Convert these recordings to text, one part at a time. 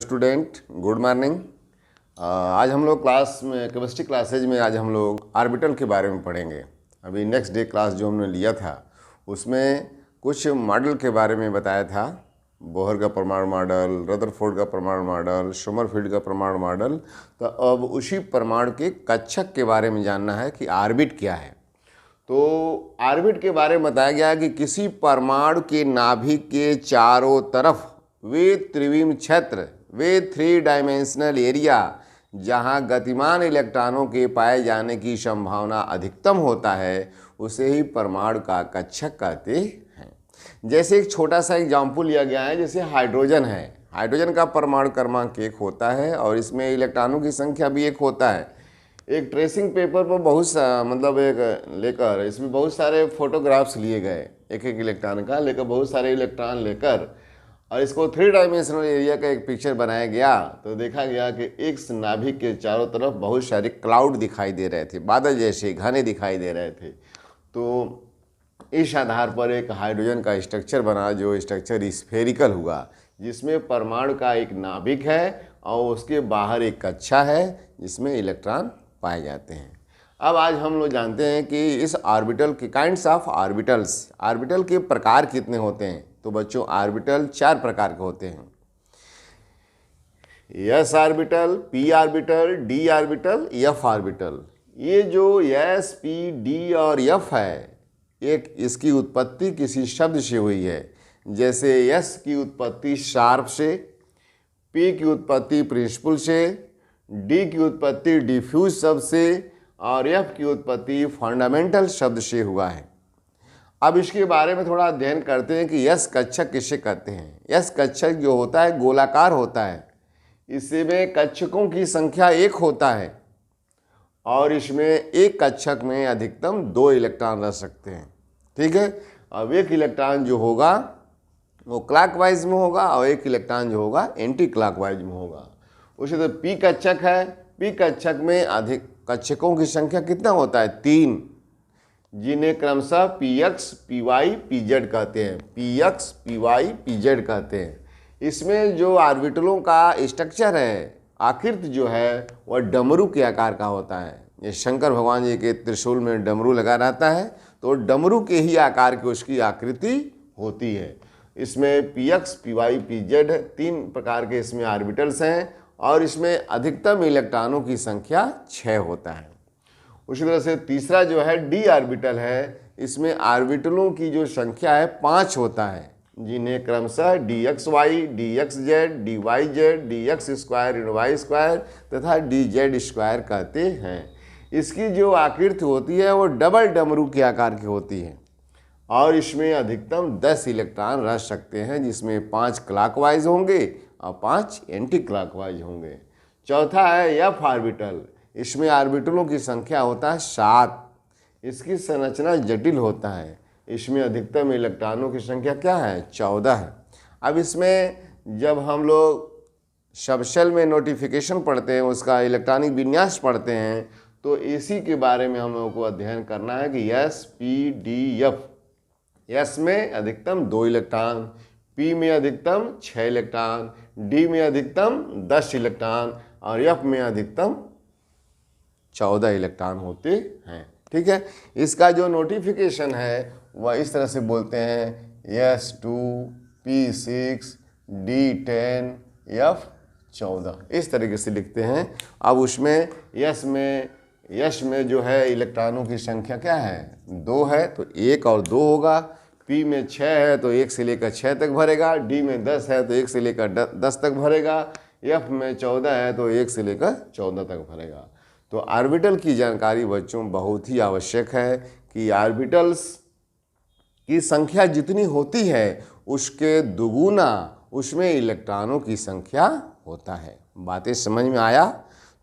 Student good morning. आज हम लोग क्लास में केमिस्ट्री क्लासेज में आज हम लोग ऑर्बिटल के बारे में पढ़ेंगे। अभी नेक्स्ट डे क्लास जो हमने लिया था उसमें कुछ मॉडल के बारे में बताया था। बोहर का परमाणु मॉडल, रदरफोर्ड का परमाणु मॉडल, सोमरफील्ड का परमाणु मॉडल। तो अब उसी परमाणु के कक्षक के बारे में जानना है कि ऑर्बिट क्या है। तो ऑर्बिट के बारे में बताया गया कि किसी परमाणु के नाभिक के चारों तरफ वे त्रिविम क्षेत्र, वे 3 डायमेंशनल एरिया जहां गतिमान इलेक्ट्रॉनों के पाए जाने की संभावना अधिकतम होता है उसे ही परमाणु का कक्षक कहते हैं। जैसे एक छोटा सा एग्जाम्पल लिया गया है, जैसे हाइड्रोजन है। हाइड्रोजन का परमाणु क्रमांक 1 होता है और इसमें इलेक्ट्रॉनों की संख्या भी 1 होता है। एक ट्रेसिंग पेपर पर इसमें बहुत सारे फोटोग्राफ्स लिए गए एक एक इलेक्ट्रॉन का लेकर, बहुत सारे इलेक्ट्रॉन लेकर, और इसको 3 डायमेंशनल एरिया का एक पिक्चर बनाया गया। तो देखा गया कि एक नाभिक के चारों तरफ बहुत सारे क्लाउड दिखाई दे रहे थे, बादल जैसे घने दिखाई दे रहे थे। तो इस आधार पर एक हाइड्रोजन का स्ट्रक्चर बना, जो स्ट्रक्चर स्फेरिकल हुआ, जिसमें परमाणु का एक नाभिक है और उसके बाहर एक कक्षा है जिसमें इलेक्ट्रॉन पाए जाते हैं। अब आज हम लोग जानते हैं कि इस ऑर्बिटल के काइंड्स ऑफ ऑर्बिटल्स, ऑर्बिटल के प्रकार कितने होते हैं। तो बच्चों ऑर्बिटल 4 प्रकार के होते हैं। S orbital, P orbital, D orbital, F orbital. ये जो एस, पी, डी और एफ है, एक इसकी उत्पत्ति किसी शब्द से हुई है। जैसे एस की उत्पत्ति शार्प से, पी की उत्पत्ति प्रिंसिपल से, डी की उत्पत्ति डिफ्यूज शब्द से और एफ की उत्पत्ति फंडामेंटल शब्द से हुआ है। अब इसके बारे में थोड़ा अध्ययन करते हैं कि यस कक्षक किसे कहते हैं। यस कक्षक जो होता है गोलाकार होता है, इसमें कक्षकों की संख्या 1 होता है और इसमें एक कक्षक में अधिकतम 2 इलेक्ट्रॉन रह सकते हैं। ठीक है। अब एक इलेक्ट्रॉन जो होगा वो क्लॉकवाइज में होगा और एक इलेक्ट्रॉन जो होगा एंटी क्लॉकवाइज में होगा। उसी तरह पी कक्षक है। पी कक्षक में अधिक कक्षकों की संख्या कितना होता है? 3, जिन्हें क्रमशः px, py, pz कहते हैं। px, py, pz कहते हैं। इसमें जो ऑर्बिटलों का स्ट्रक्चर है, आकृति जो है वह डमरू के आकार का होता है। ये शंकर भगवान जी के त्रिशूल में डमरू लगा रहता है, तो डमरू के ही आकार की उसकी आकृति होती है। इसमें px, py, pz 3 प्रकार के इसमें ऑर्बिटल्स हैं और इसमें अधिकतम इलेक्ट्रॉनों की संख्या 6 होता है। उसी तरह से तीसरा जो है डी ऑर्बिटल है। इसमें ऑर्बिटलों की जो संख्या है 5 होता है, जिन्हें क्रमशः dxy, dxz, dyz, dx² y² तथा dz² कहते हैं। इसकी जो आकृति होती है वो डबल डमरू के आकार की होती है और इसमें अधिकतम 10 इलेक्ट्रॉन रह सकते हैं, जिसमें 5 क्लॉकवाइज होंगे और 5 एंटी क्लॉकवाइज होंगे। चौथा है एफ ऑर्बिटल। इसमें ऑर्बिटलों की संख्या होता है 7। इसकी संरचना जटिल होता है। इसमें अधिकतम इलेक्ट्रॉनों की संख्या क्या है? 14 है। अब इसमें जब हम लोग सबशेल में नोटिफिकेशन पढ़ते हैं, उसका इलेक्ट्रॉनिक विन्यास पढ़ते हैं, तो इसी के बारे में हम लोगों को अध्ययन करना है कि S, P, D, F. S में अधिकतम 2 इलेक्ट्रॉन, पी में अधिकतम 6 इलेक्ट्रॉन, डी में अधिकतम 10 इलेक्ट्रॉन और एफ में अधिकतम 14 इलेक्ट्रॉन होते हैं। ठीक है। इसका जो नोटिफिकेशन है वह इस तरह से बोलते हैं S2, P6, D10, F14, इस तरीके से लिखते हैं। अब उसमें यस में जो है इलेक्ट्रॉनों की संख्या क्या है? 2 है तो 1 और 2 होगा। P में 6 है तो 1 से लेकर 6 तक भरेगा। D में 10 है तो 1 से लेकर 10 तक भरेगा। F में 14 है तो 1 से लेकर 14 तक भरेगा। तो ऑर्बिटल की जानकारी बच्चों बहुत ही आवश्यक है कि ऑर्बिटल्स की संख्या जितनी होती है उसके दुगुना उसमें इलेक्ट्रॉनों की संख्या होता है। बातें समझ में आया?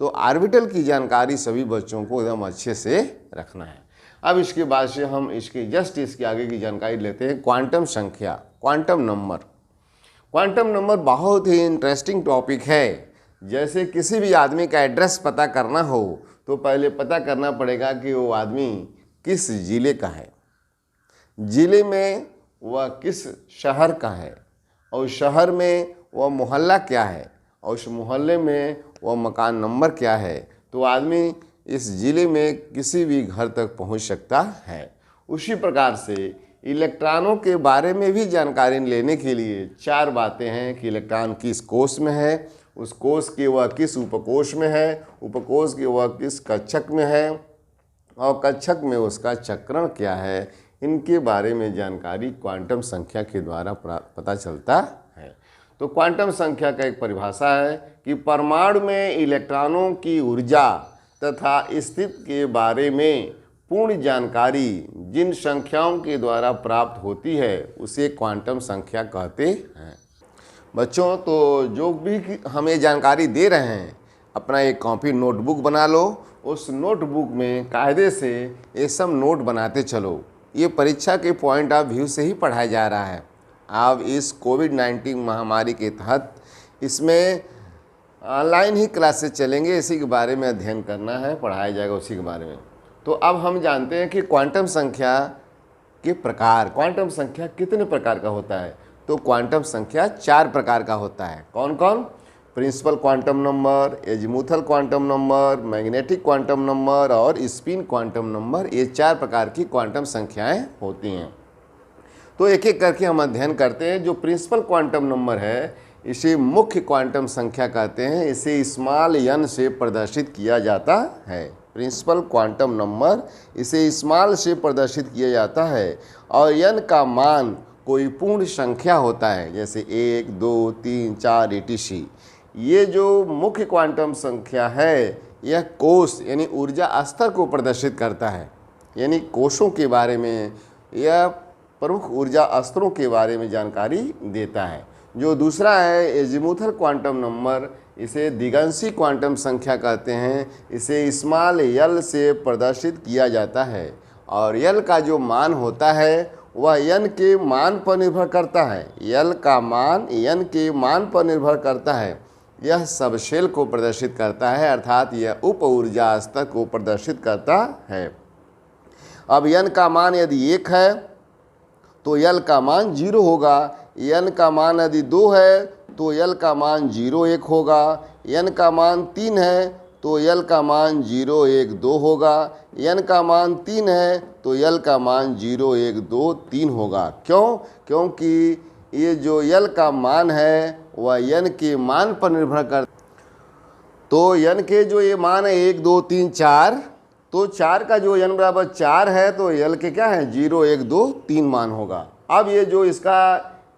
तो ऑर्बिटल की जानकारी सभी बच्चों को एकदम अच्छे से रखना है। अब इसके बाद से हम इसके आगे की जानकारी लेते हैं। क्वांटम संख्या, क्वांटम नंबर। क्वांटम नंबर बहुत ही इंटरेस्टिंग टॉपिक है। जैसे किसी भी आदमी का एड्रेस पता करना हो तो पहले पता करना पड़ेगा कि वो आदमी किस ज़िले का है, ज़िले में वह किस शहर का है और शहर में वह मोहल्ला क्या है और उस मोहल्ले में वह मकान नंबर क्या है, तो आदमी इस ज़िले में किसी भी घर तक पहुंच सकता है। उसी प्रकार से इलेक्ट्रॉनों के बारे में भी जानकारी लेने के लिए 4 बातें हैं कि इलेक्ट्रॉन किस कोष में है, उस कोष के वह किस उपकोष में है, उपकोष के वह किस कक्षक में है, और कक्षक में उसका चक्रण क्या है। इनके बारे में जानकारी क्वांटम संख्या के द्वारा पता चलता है। तो क्वांटम संख्या का एक परिभाषा है कि परमाणु में इलेक्ट्रॉनों की ऊर्जा तथा स्थिति के बारे में पूर्ण जानकारी जिन संख्याओं के द्वारा प्राप्त होती है उसे क्वांटम संख्या कहते हैं। बच्चों, तो जो भी हमें जानकारी दे रहे हैं, अपना एक कॉपी नोटबुक बना लो, उस नोटबुक में कायदे से ये सब नोट बनाते चलो। ये परीक्षा के पॉइंट ऑफ व्यू से ही पढ़ाया जा रहा है। अब इस कोविड-19 महामारी के तहत इसमें ऑनलाइन ही क्लासेस चलेंगे, इसी के बारे में अध्ययन करना है, पढ़ाया जाएगा उसी के बारे में। तो अब हम जानते हैं कि क्वांटम संख्या के प्रकार, क्वांटम संख्या कितने प्रकार का होता है। तो क्वांटम संख्या 4 प्रकार का होता है। कौन कौन? Principal quantum number, azimuthal quantum number, magnetic quantum number और स्पिन क्वांटम नंबर। ये 4 प्रकार की क्वांटम संख्याएं होती हैं। तो एक एक करके हम अध्ययन करते हैं। जो प्रिंसिपल क्वांटम नंबर है इसे मुख्य क्वांटम संख्या कहते हैं। इसे स्मॉल n से प्रदर्शित किया जाता है। प्रिंसिपल क्वांटम नंबर इसे स्मॉल से प्रदर्शित किया जाता है और n का मान कोई पूर्ण संख्या होता है, जैसे 1, 2, 3, 4 etc। ये जो मुख्य क्वांटम संख्या है यह कोष यानी ऊर्जा स्तर को प्रदर्शित करता है, यानी कोषों के बारे में, यह प्रमुख ऊर्जा स्तरों के बारे में जानकारी देता है। जो दूसरा है एजीमुथल क्वांटम नंबर, इसे दिगंशी क्वांटम संख्या कहते हैं। इसे स्मॉल l से प्रदर्शित किया जाता है और l का जो मान होता है वह n के मान पर निर्भर करता है। l का मान n के मान पर निर्भर करता है। यह सबशेल को प्रदर्शित करता है, अर्थात यह उप ऊर्जा स्तर को प्रदर्शित करता है। अब n का मान यदि 1 है तो l का मान 0 होगा। n का मान यदि 2 है तो l का मान 0, 1 होगा। n का मान 3 है तो l का मान 0, 1, 2 होगा। n का मान 3 है तो l का मान 0, 1, 2, 3 होगा। क्यों? क्योंकि ये जो l का मान है वह n के मान पर निर्भर करता। तो n के जो ये मान है 1, 2, 3, 4, तो 4 का जो n बराबर 4 है तो l के क्या है 0, 1, 2, 3 मान होगा। अब ये जो इसका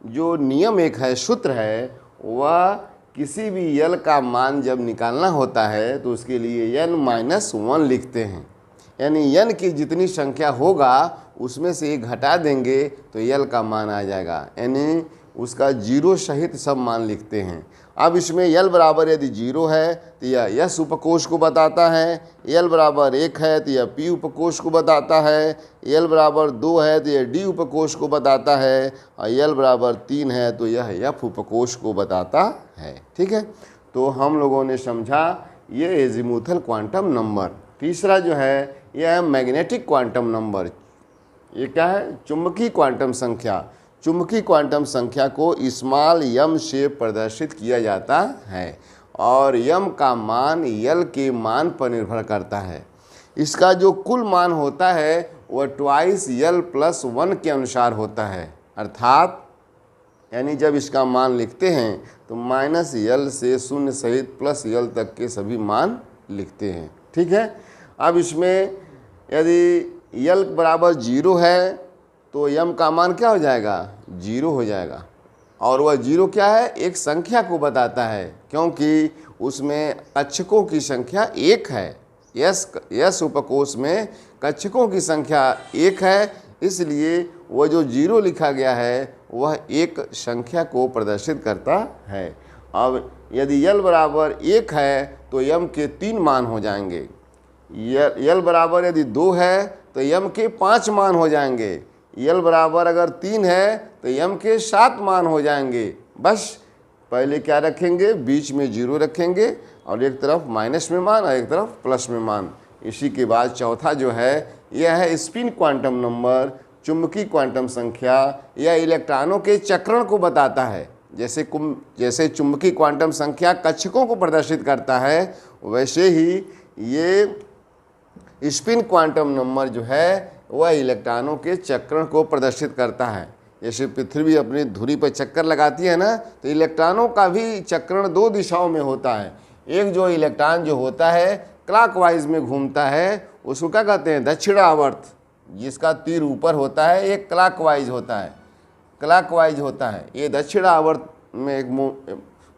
जो नियम एक है, सूत्र है, वह किसी भी l का मान जब निकालना होता है तो उसके लिए n-1 लिखते हैं, यानी n की जितनी संख्या होगा उसमें से 1 घटा देंगे तो l का मान आ जाएगा, यानी उसका 0 सहित सब मान लिखते हैं। अब इसमें l बराबर यदि 0 है तो यह s उपकोष को बताता है, l बराबर 1 है तो यह p उपकोष को बताता है, l बराबर 2 है तो यह d उपकोष को बताता है और l बराबर 3 है तो यह f उपकोष को बताता है। ठीक है, तो हम लोगों ने समझा ये एजीमुथल क्वांटम नंबर। तीसरा जो है यह है मैग्नेटिक क्वांटम नंबर। ये क्या है? चुंबकीय क्वांटम संख्या। चुंबकीय क्वांटम संख्या को स्मॉल m से प्रदर्शित किया जाता है और m का मान l के मान पर निर्भर करता है। इसका जो कुल मान होता है वह 2l+1 के अनुसार होता है, अर्थात यानी जब इसका मान लिखते हैं तो -l से 0 सहित +l तक के सभी मान लिखते हैं। ठीक है, अब इसमें यदि l बराबर 0 है तो m का मान क्या हो जाएगा? 0 हो जाएगा। और वह 0 क्या है? एक संख्या को बताता है, क्योंकि उसमें कक्षकों की संख्या 1 है। यस उपकोष में कक्षकों की संख्या 1 है, इसलिए वह जो 0 लिखा गया है वह एक संख्या को प्रदर्शित करता है। अब यदि l बराबर 1 है तो m के 3 मान हो जाएंगे। l बराबर यदि 2 है तो m के 5 मान हो जाएंगे। l बराबर अगर 3 है तो m के 7 मान हो जाएंगे। बस पहले क्या रखेंगे? बीच में 0 रखेंगे और एक तरफ माइनस में मान और एक तरफ प्लस में मान। इसी के बाद चौथा जो है यह है स्पिन क्वांटम नंबर। चुंबकीय क्वांटम संख्या यह इलेक्ट्रॉनों के चक्रण को बताता है। जैसे चुंबकीय क्वांटम संख्या कक्षकों को प्रदर्शित करता है, वैसे ही ये स्पिन क्वांटम नंबर जो है वह इलेक्ट्रॉनों के चक्रण को प्रदर्शित करता है। जैसे पृथ्वी अपनी धुरी पर चक्कर लगाती है ना, तो इलेक्ट्रॉनों का भी चक्रण दो दिशाओं में होता है। एक जो इलेक्ट्रॉन जो होता है क्लॉकवाइज में घूमता है, उसको क्या कहते हैं, दक्षिणावर्त, जिसका तीर ऊपर होता है, एक क्लॉकवाइज होता है, क्लॉकवाइज होता है, ये दक्षिणावर्त में एक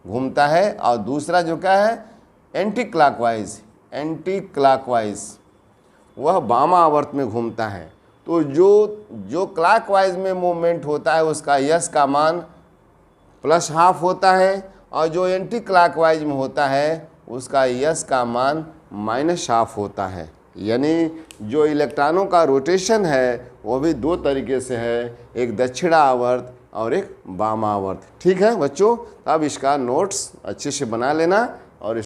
घूमता है। और दूसरा जो क्या है, एंटी क्लॉकवाइज, एंटी क्लॉकवाइज, वह वामावर्त में घूमता है। तो जो क्लॉकवाइज में मूवमेंट होता है उसका यस का मान +½ होता है, और जो एंटी क्लॉकवाइज में होता है उसका यस का मान -½ होता है। यानी जो इलेक्ट्रॉनों का रोटेशन है वो भी दो तरीके से है, एक दक्षिणावर्त और एक वामावर्त। ठीक है बच्चों, अब इसका नोट्स अच्छे से बना लेना और